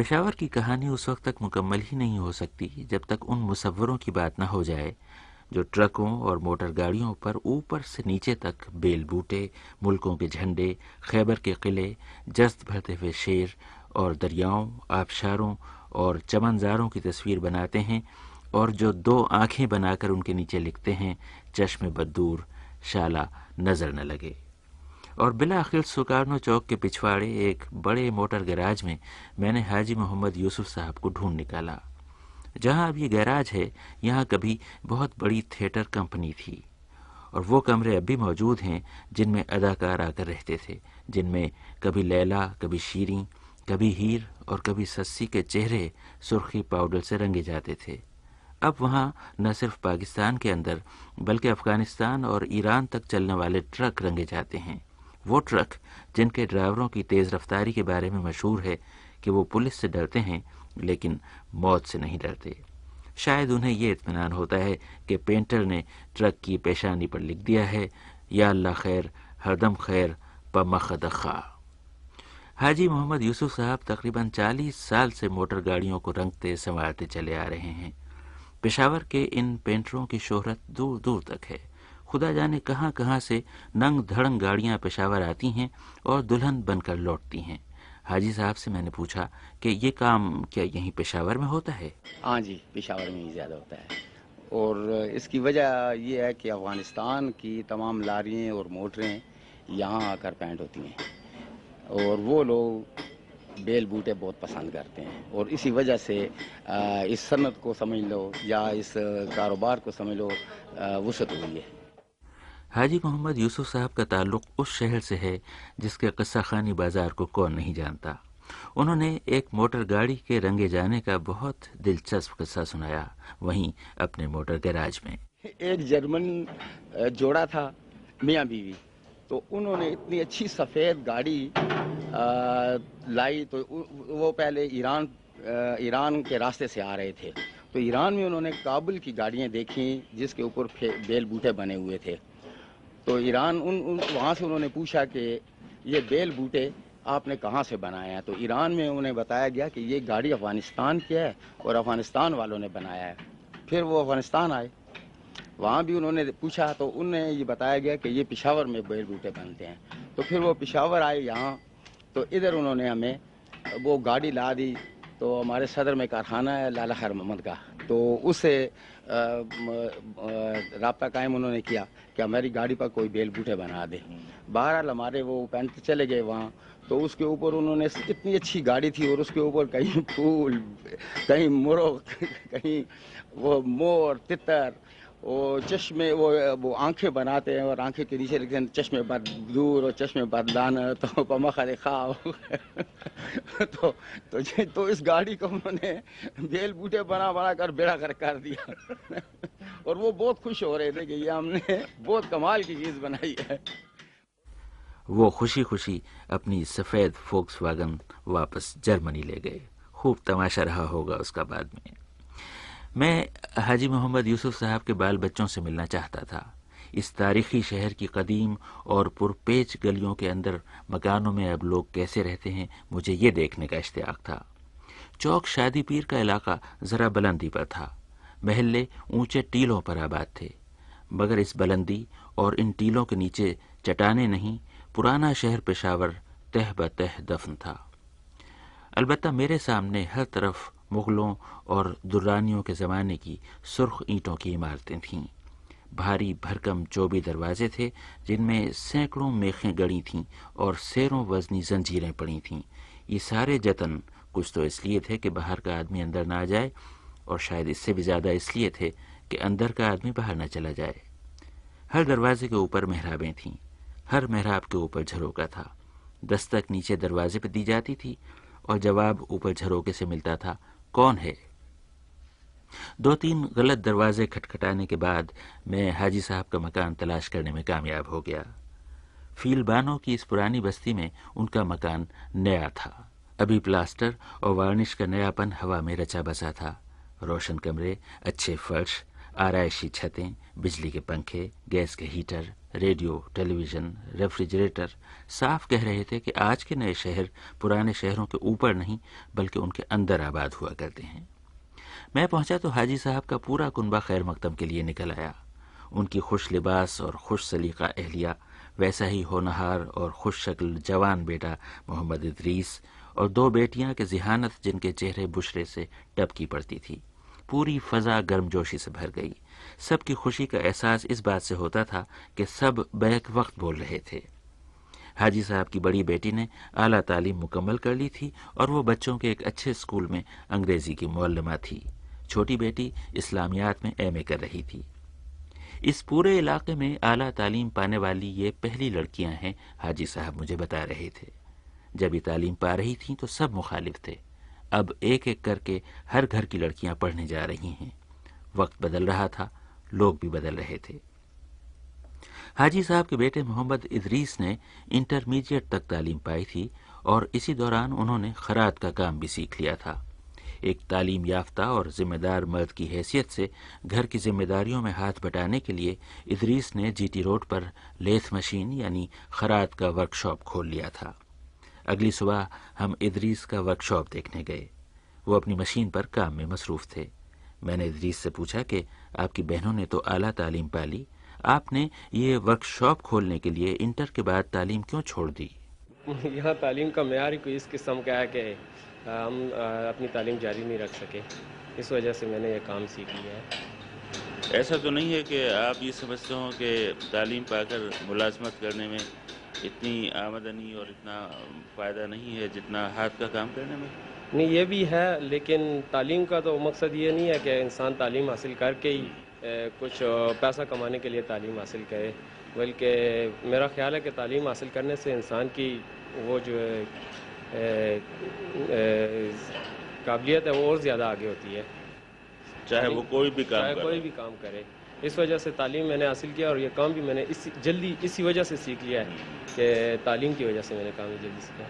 पेशावर की कहानी उस वक्त तक मुकम्मल ही नहीं हो सकती जब तक उन मुसव्वरों की बात न हो जाए जो ट्रकों और मोटर गाड़ियों पर ऊपर से नीचे तक बेल बूटे, मुल्कों के झंडे, खैबर के किले, जस्त भरते हुए शेर और दरियाओं, आबशारों और चमनजारों की तस्वीर बनाते हैं और जो दो आंखें बनाकर उनके नीचे लिखते हैं, चश्मे बदूर शाला नजर न लगे। और बिला आखिर सुकारनो चौक के पिछवाड़े एक बड़े मोटर गैराज में मैंने हाजी मोहम्मद यूसुफ साहब को ढूंढ निकाला। जहां अब ये गैराज है, यहाँ कभी बहुत बड़ी थिएटर कंपनी थी और वो कमरे अब भी मौजूद हैं जिनमें अदाकार आकर रहते थे, जिनमें कभी लैला, कभी शीरीं, कभी हीर और कभी सस्सी के चेहरे सुर्खी पाउडर से रंगे जाते थे। अब वहाँ न सिर्फ पाकिस्तान के अंदर बल्कि अफगानिस्तान और ईरान तक चलने वाले ट्रक रंगे जाते हैं। वो ट्रक जिनके ड्राइवरों की तेज़ रफ्तारी के बारे में मशहूर है कि वो पुलिस से डरते हैं लेकिन मौत से नहीं डरते। शायद उन्हें ये इत्मीनान होता है कि पेंटर ने ट्रक की पेशानी पर लिख दिया है, या अल्लाह खैर हरदम खैर पमखदखा। हाजी मोहम्मद यूसुफ साहब तकरीबन 40 साल से मोटर गाड़ियों को रंगते संवारते चले आ रहे हैं। पेशावर के इन पेंटरों की शोहरत दूर दूर तक है। खुदा जाने कहाँ कहाँ से नंग धड़ंग गाड़ियां पेशावर आती हैं और दुल्हन बनकर लौटती हैं। हाजी साहब से मैंने पूछा कि ये काम क्या यहीं पेशावर में होता है? हाँ जी, पेशावर में ही ज़्यादा होता है और इसकी वजह ये है कि अफ़गानिस्तान की तमाम लारियाँ और मोटरें यहाँ आकर पेंट होती हैं और वो लोग बेल बूटे बहुत पसंद करते हैं और इसी वजह से इस सनत को समझ लो या इस कारोबार को समझ लो वुसअत हुई है। हाजी मोहम्मद यूसुफ साहब का ताल्लुक उस शहर से है जिसके किस्सा खानी बाजार को कौन नहीं जानता। उन्होंने एक मोटर गाड़ी के रंगे जाने का बहुत दिलचस्प किस्सा सुनाया, वहीं अपने मोटर गैराज में। एक जर्मन जोड़ा था, मियाँ बीवी, तो उन्होंने इतनी अच्छी सफ़ेद गाड़ी लाई। तो वो पहले ईरान के रास्ते से आ रहे थे, तो ईरान में उन्होंने काबुल की गाड़ियाँ देखी जिसके ऊपर बेल बूटे बने हुए थे। तो ईरान वहाँ से उन्होंने पूछा कि ये बेल बूटे आपने कहाँ से बनाया है? तो ईरान में उन्हें बताया गया कि ये गाड़ी अफ़गानिस्तान की है और अफ़गानिस्तान वालों ने बनाया है। फिर वो अफ़गानिस्तान आए, वहाँ भी उन्होंने पूछा तो उन्हें ये बताया गया कि ये पेशावर में बेल बूटे बनते हैं। तो फिर वो पेशावर आए यहाँ, तो इधर उन्होंने हमें वो गाड़ी ला दी। तो हमारे सदर में कारखाना है लाला खैर मोहम्मद का, तो उससे राब्ता कायम उन्होंने किया कि हमारी गाड़ी पर कोई बेल बूटे बना दे। बहरहाल हमारे वो पेंट चले गए वहाँ, तो उसके ऊपर उन्होंने इतनी अच्छी गाड़ी थी और उसके ऊपर कहीं फूल, कहीं मुर्ग, कहीं वो मोर, तितर, वो चश्मे, वो आंखें बनाते हैं और आंखें के नीचे लिखते हैं चश्मे बद दूर और चश्मे बदलान तो पमखा खाओ। तो इस गाड़ी को उन्होंने बेल बूटे बना कर बेड़ा कर दिया और वो बहुत खुश हो रहे थे कि ये हमने बहुत कमाल की चीज़ बनाई है। वो खुशी खुशी अपनी सफ़ेद फोक्सवैगन वापस जर्मनी ले गए। खूब तमाशा रहा होगा उसका बाद में। मैं हाजी मोहम्मद यूसुफ साहब के बाल बच्चों से मिलना चाहता था। इस तारीखी शहर की कदीम और पुरपेच गलियों के अंदर मकानों में अब लोग कैसे रहते हैं, मुझे ये देखने का इश्तियाक था। चौक शादी पीर का इलाका ज़रा बुलंदी पर था। महल्ले ऊंचे टीलों पर आबाद थे, मगर इस बुलंदी और इन टीलों के नीचे चट्टानें नहीं, पुराना शहर पेशावर तह बतह दफन था। अलबत्ता मेरे सामने हर तरफ मुगलों और दुर्रानियों के ज़माने की सुर्ख ईंटों की इमारतें थीं। भारी भरकम चौबी दरवाजे थे जिनमें सैकड़ों मेखें गड़ी थीं और सेरों वजनी जंजीरें पड़ी थीं। ये सारे जतन कुछ तो इसलिए थे कि बाहर का आदमी अंदर ना आ जाए, और शायद इससे भी ज़्यादा इसलिए थे कि अंदर का आदमी बाहर ना चला जाए। हर दरवाजे के ऊपर मेहराबें थीं, हर मेहराब के ऊपर झरोका था। दस्तक नीचे दरवाजे पर दी जाती थी और जवाब ऊपर झरोके से मिलता था, कौन है? 2-3 गलत दरवाजे खटखटाने के बाद मैं हाजी साहब का मकान तलाश करने में कामयाब हो गया। फीलबानों की इस पुरानी बस्ती में उनका मकान नया था। अभी प्लास्टर और वार्निश का नयापन हवा में रचा बसा था। रोशन कमरे, अच्छे फर्श, आरायशी छतें, बिजली के पंखे, गैस के हीटर, रेडियो, टेलीविजन, रेफ्रिजरेटर साफ कह रहे थे कि आज के नए शहर पुराने शहरों के ऊपर नहीं बल्कि उनके अंदर आबाद हुआ करते हैं। मैं पहुंचा तो हाजी साहब का पूरा कुनबा खैर मकदम के लिए निकल आया। उनकी खुश लिबास और खुश सलीका अहलिया, वैसा ही होनहार और खुश शक्ल जवान बेटा मोहम्मद इदरीस और 2 बेटियां के जिहानत जिनके चेहरे बुशरे से टपकी पड़ती थी। पूरी फजा गर्मजोशी से भर गई। सबकी खुशी का एहसास इस बात से होता था कि सब बैक वक्त बोल रहे थे। हाजी साहब की बड़ी बेटी ने आला तालीम मुकम्मल कर ली थी और वो बच्चों के एक अच्छे स्कूल में अंग्रेजी की मुअल्लिमा थी। छोटी बेटी इस्लामियात में एमए कर रही थी। इस पूरे इलाके में आला तालीम पाने वाली ये पहली लड़कियां हैं, हाजी साहब मुझे बता रहे थे। जब ये तालीम पा रही थीं तो सब मुखालिफ थे। अब एक एक करके हर घर की लड़कियां पढ़ने जा रही हैं। वक्त बदल रहा था, लोग भी बदल रहे थे। हाजी साहब के बेटे मोहम्मद इदरीस ने इंटरमीडिएट तक तालीम पाई थी और इसी दौरान उन्होंने खरात का काम भी सीख लिया था। एक तालीम याफ्ता और जिम्मेदार मर्द की हैसियत से घर की जिम्मेदारियों में हाथ बटाने के लिए इदरीस ने जीटी रोड पर लेथ मशीन यानी खरात का वर्कशॉप खोल लिया था। अगली सुबह हम इदरीस का वर्कशॉप देखने गए। वो अपनी मशीन पर काम में मसरूफ थे। मैंने इदरीस से पूछा कि आपकी बहनों ने तो आला तालीम पा ली, आपने ये वर्कशॉप खोलने के लिए इंटर के बाद तालीम क्यों छोड़ दी? यहाँ तालीम का मेयार ही कोई इस किस्म का है कि हम अपनी तालीम जारी नहीं रख सके, इस वजह से मैंने ये काम सीख लिया है। ऐसा तो नहीं है कि आप ये समझते हो कि तालीम पाकर मुलाजमत करने में इतनी आमदनी और इतना फ़ायदा नहीं है जितना हाथ का काम करने में? नहीं, ये भी है, लेकिन तालीम का तो मकसद ये नहीं है कि इंसान तालीम हासिल करके ही कुछ पैसा कमाने के लिए तालीम हासिल करे, बल्कि मेरा ख्याल है कि तालीम हासिल करने से इंसान की वो जो है काबिलियत है वो और ज़्यादा आगे होती है, चाहे वो कोई भी काम करे। इस वजह से तालीम मैंने हासिल किया और ये काम भी मैंने इसी वजह से सीख लिया है कि तालीम की वजह से मैंने काम जल्दी सीखा।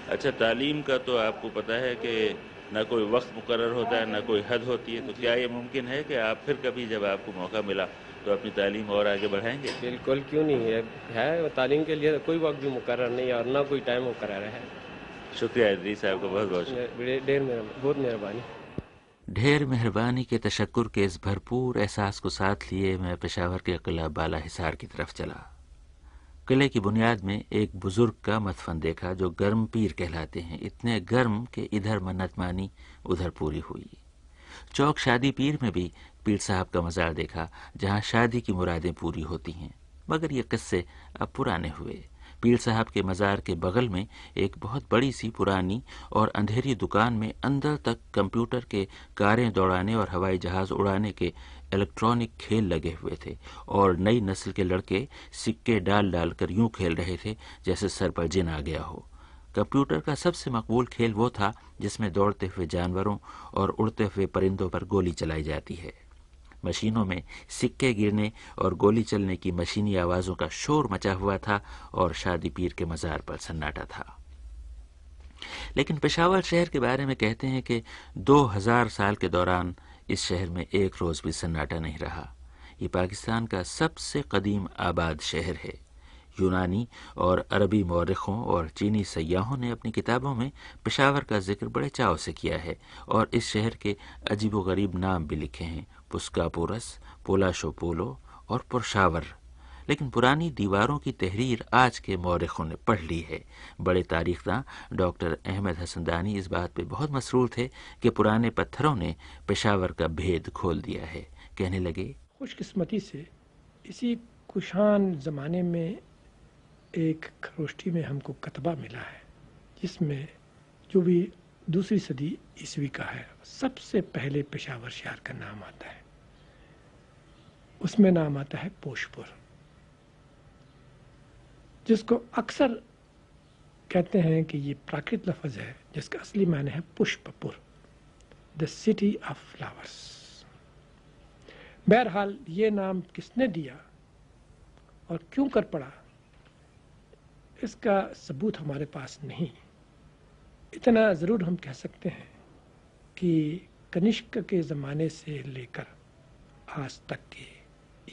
अच्छा, तालीम का तो आपको पता है कि ना कोई वक्त मुकर्रर होता है, ना कोई हद होती है, तो क्या ये मुमकिन है कि आप फिर कभी जब आपको मौका मिला तो अपनी तालीम और आगे बढ़ाएंगे? बिल्कुल, क्यों नहीं है तालीम के लिए कोई वक्त भी मुकर्रर नहीं है और ना कोई टाइम मुकर्रर है। शुक्रिया इदरीस साहब का, बहुत बहुत शुक्रिया। बहुत मेहरबानी। ढेर मेहरबानी के तशक्कुर के इस भरपूर एहसास को साथ लिए मैं पेशावर के किला बाला हिसार की तरफ चला। किले की बुनियाद में एक बुजुर्ग का मदफन देखा जो गर्म पीर कहलाते हैं, इतने गर्म कि इधर मन्नत मानी उधर पूरी हुई। चौक शादी पीर में भी पीर साहब का मज़ार देखा जहां शादी की मुरादें पूरी होती हैं, मगर ये किस्से अब पुराने हुए। पीर साहब के मज़ार के बगल में एक बहुत बड़ी सी पुरानी और अंधेरी दुकान में अंदर तक कंप्यूटर के कारें दौड़ाने और हवाई जहाज़ उड़ाने के इलेक्ट्रॉनिक खेल लगे हुए थे और नई नस्ल के लड़के सिक्के डाल डाल कर यूं खेल रहे थे जैसे सर पर जिन आ गया हो। कंप्यूटर का सबसे मकबूल खेल वो था जिसमें दौड़ते हुए जानवरों और उड़ते हुए परिंदों पर गोली चलाई जाती है। मशीनों में सिक्के गिरने और गोली चलने की मशीनी आवाज़ों का शोर मचा हुआ था और शादी पीर के मज़ार पर सन्नाटा था। लेकिन पेशावर शहर के बारे में कहते हैं कि 2000 साल के दौरान इस शहर में एक रोज़ भी सन्नाटा नहीं रहा। ये पाकिस्तान का सबसे कदीम आबाद शहर है। यूनानी और अरबी मौरखों और चीनी सयाहों ने अपनी किताबों में पेशावर का जिक्र बड़े चाव से किया है और इस शहर के अजीबोगरीब नाम भी लिखे हैं, पुस्कापुरस, पोलाशोपोलो और पुरशावर। लेकिन पुरानी दीवारों की तहरीर आज के मौरखों ने पढ़ ली है। बड़े तारीखदां डॉक्टर अहमद हसनदानी इस बात पे बहुत मसरूर थे कि पुराने पत्थरों ने पेशावर का भेद खोल दिया है। कहने लगे, खुशकिस्मती से इसी कुशान ज़माने में एक खरोष्टी में हमको कतबा मिला है जिसमें जो भी 2री सदी ईस्वी का है, सबसे पहले पेशावर शहर का नाम आता है। उसमें नाम आता है पोशपुर, जिसको अक्सर कहते हैं कि ये प्राकृत लफ्ज़ है जिसका असली माने है Pushpapur, the city of flowers. बहरहाल ये नाम किसने दिया और क्यों कर पड़ा, इसका सबूत हमारे पास नहीं। इतना ज़रूर हम कह सकते हैं कि कनिष्क के ज़माने से लेकर آج تک کے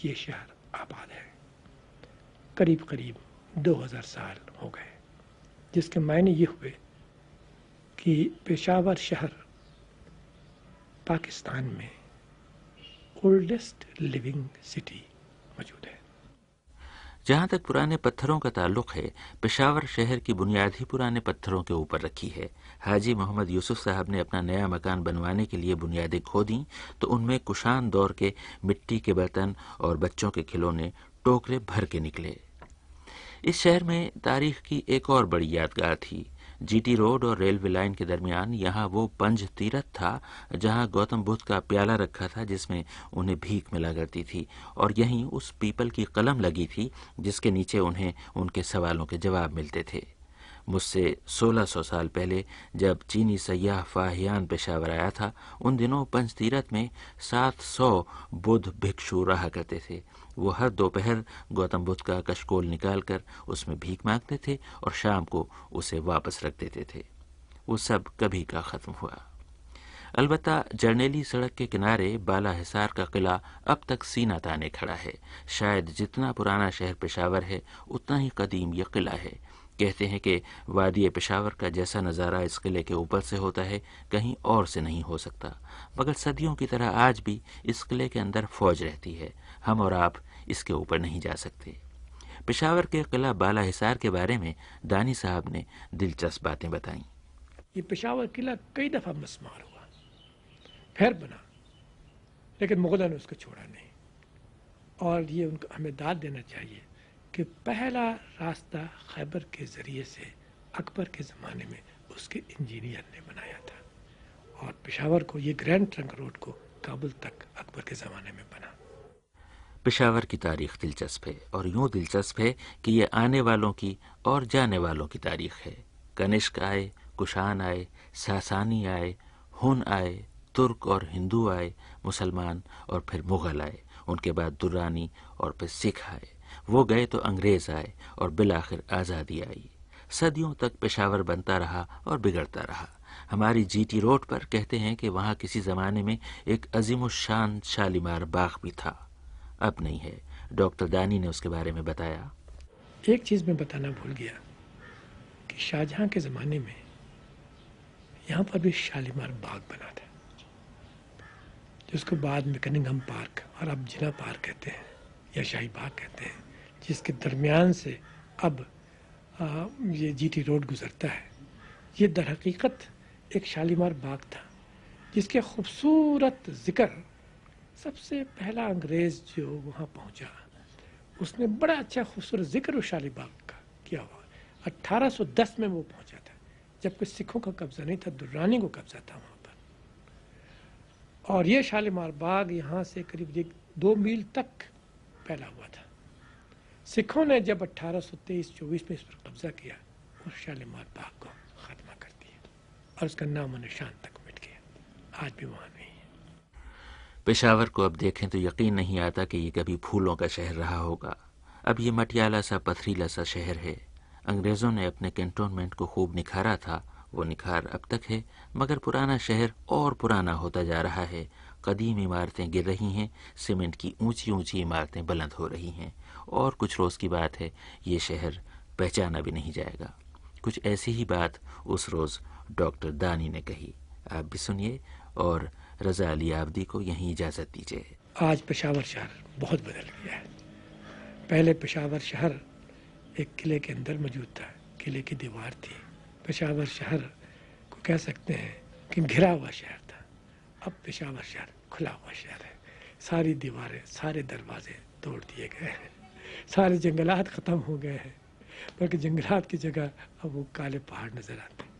یہ شہر آباد ہے، قریب قریب 2000 سال ہو گئے، جس کے معنی یہ ہوئے کہ پشاور شہر پاکستان میں اولڈسٹ لیونگ سٹی موجود ہے۔ جہاں تک پرانے پتھروں کا تعلق ہے، پشاور شہر کی بنیاد ہی پرانے پتھروں کے اوپر رکھی ہے۔ حاجی محمد یوسف صاحب نے اپنا نیا مکان بنوانے کے لیے بنیادیں کھودیں تو ان میں کشان دور کے مٹی کے برتن اور بچوں کے کھلونے ٹوکرے بھر کے نکلے۔ اس شہر میں تاریخ کی ایک اور بڑی یادگار تھی۔ جی ٹی روڈ اور ریلوے لائن کے درمیان یہاں وہ پنج تیرتھ تھا جہاں گوتم بدھ کا پیالہ رکھا تھا جس میں انہیں بھیک ملا کرتی تھی، اور یہیں اس پیپل کی قلم لگی تھی جس کے نیچے انہیں ان کے سوالوں کے جواب ملتے تھے۔ مجھ سے 1600 سال پہلے جب چینی سیاح فاہیان پشاور آیا تھا، ان دنوں پنج تیرتھ میں 700 بدھ بھکشو رہا کرتے تھے۔ وہ ہر دوپہر گوتم بدھ کا کشکول نکال کر اس میں بھیک مانگتے تھے اور شام کو اسے واپس رکھ دیتے تھے۔ وہ سب کبھی کا ختم ہوا۔ البتہ جرنیلی سڑک کے کنارے بالا حصار کا قلعہ اب تک سینہ تانے کھڑا ہے۔ شاید جتنا پرانا شہر پشاور ہے اتنا ہی قدیم یہ قلعہ ہے۔ کہتے ہیں کہ وادی پشاور کا جیسا نظارہ اس قلعے کے اوپر سے ہوتا ہے کہیں اور سے نہیں ہو سکتا، مگر صدیوں کی طرح آج بھی اس قلعے کے اندر فوج رہتی ہے۔ ہم اور آپ اس کے اوپر نہیں جا سکتے۔ پشاور کے قلعہ بالا حصار کے بارے میں دانی صاحب نے دلچسپ باتیں بتائیں۔ یہ پشاور قلعہ کئی دفعہ مسمار ہوا، پھر بنا، لیکن مغلوں نے اس کو چھوڑا نہیں، اور یہ ان کو ہمیں داد دینا چاہیے کہ پہلا راستہ خیبر کے ذریعے سے اکبر کے زمانے میں اس کے انجینئر نے بنایا تھا، اور پشاور کو یہ گرینڈ ٹرنک روڈ کو کابل تک اکبر کے زمانے میں بنا۔ پشاور کی تاریخ دلچسپ ہے، اور یوں دلچسپ ہے کہ یہ آنے والوں کی اور جانے والوں کی تاریخ ہے۔ کنشک آئے، کشان آئے، ساسانی آئے، ہن آئے، ترک اور ہندو آئے، مسلمان اور پھر مغل آئے، ان کے بعد درانی اور پھر سکھ آئے، وہ گئے تو انگریز آئے، اور بالآخر آزادی آئی۔ صدیوں تک پشاور بنتا رہا اور بگڑتا رہا۔ ہماری جی ٹی روڈ پر کہتے ہیں کہ وہاں کسی زمانے میں ایک عظیم الشان شالیمار باغ بھی تھا، اب نہیں ہے۔ ڈاکٹر دانی نے اس کے بارے میں بتایا۔ ایک چیز میں بتانا بھول گیا کہ شاہجہاں کے زمانے میں یہاں پر بھی شالیمار باغ بنا تھا، جس کو بعد میں کننگھم پارک اور اب جنا پارک کہتے ہیں یا شاہی باغ کہتے ہیں، جس کے درمیان سے اب یہ جی ٹی روڈ گزرتا ہے۔ یہ در حقیقت ایک شالیمار باغ تھا جس کے خوبصورت ذکر سب سے پہلا انگریز جو وہاں پہنچا اس نے بڑا اچھا خوبصورت ذکر اس شالی باغ کا کیا ہوا۔ 1810 میں وہ پہنچا تھا، جبکہ سکھوں کا قبضہ نہیں تھا، درانی کو قبضہ تھا وہاں پر، اور یہ شالیمار باغ یہاں سے قریب 2 میل تک پھیلا ہوا تھا۔ سکھوں نے جب 1823-24 میں اس پر قبضہ کیا، اس شالیمار باغ کو ختمہ کر دیا اور اس کا نام و نشان تک مٹ گیا، آج بھی وہاں نہیں ہے۔ پشاور کو اب دیکھیں تو یقین نہیں آتا کہ یہ کبھی پھولوں کا شہر رہا ہوگا۔ اب یہ مٹیالہ سا پتھریلا سا شہر ہے۔ انگریزوں نے اپنے کینٹونمنٹ کو خوب نکھارا تھا، وہ نکھار اب تک ہے، مگر پرانا شہر اور پرانا ہوتا جا رہا ہے۔ قدیم عمارتیں گر رہی ہیں، سیمنٹ کی اونچی اونچی عمارتیں بلند ہو رہی ہیں، اور کچھ روز کی بات ہے یہ شہر پہچانا بھی نہیں جائے گا۔ کچھ ایسی ہی بات اس روز ڈاکٹر دانی نے کہی۔ آپ بھی سنیے، اور رضا علی آبدی کو یہیں اجازت دیجیے۔ آج پشاور شہر بہت بدل گیا ہے۔ پہلے پشاور شہر ایک قلعے کے اندر موجود تھا، قلعے کی دیوار تھی۔ پشاور شہر کو کہہ سکتے ہیں کہ گھرا ہوا شہر تھا، اب پشاور شہر کھلا ہوا شہر ہے۔ ساری دیواریں، سارے دروازے توڑ دیے گئے ہیں، سارے جنگلات ختم ہو گئے ہیں، بلکہ جنگلات کی جگہ اب وہ کالے پہاڑ نظر آتے ہیں۔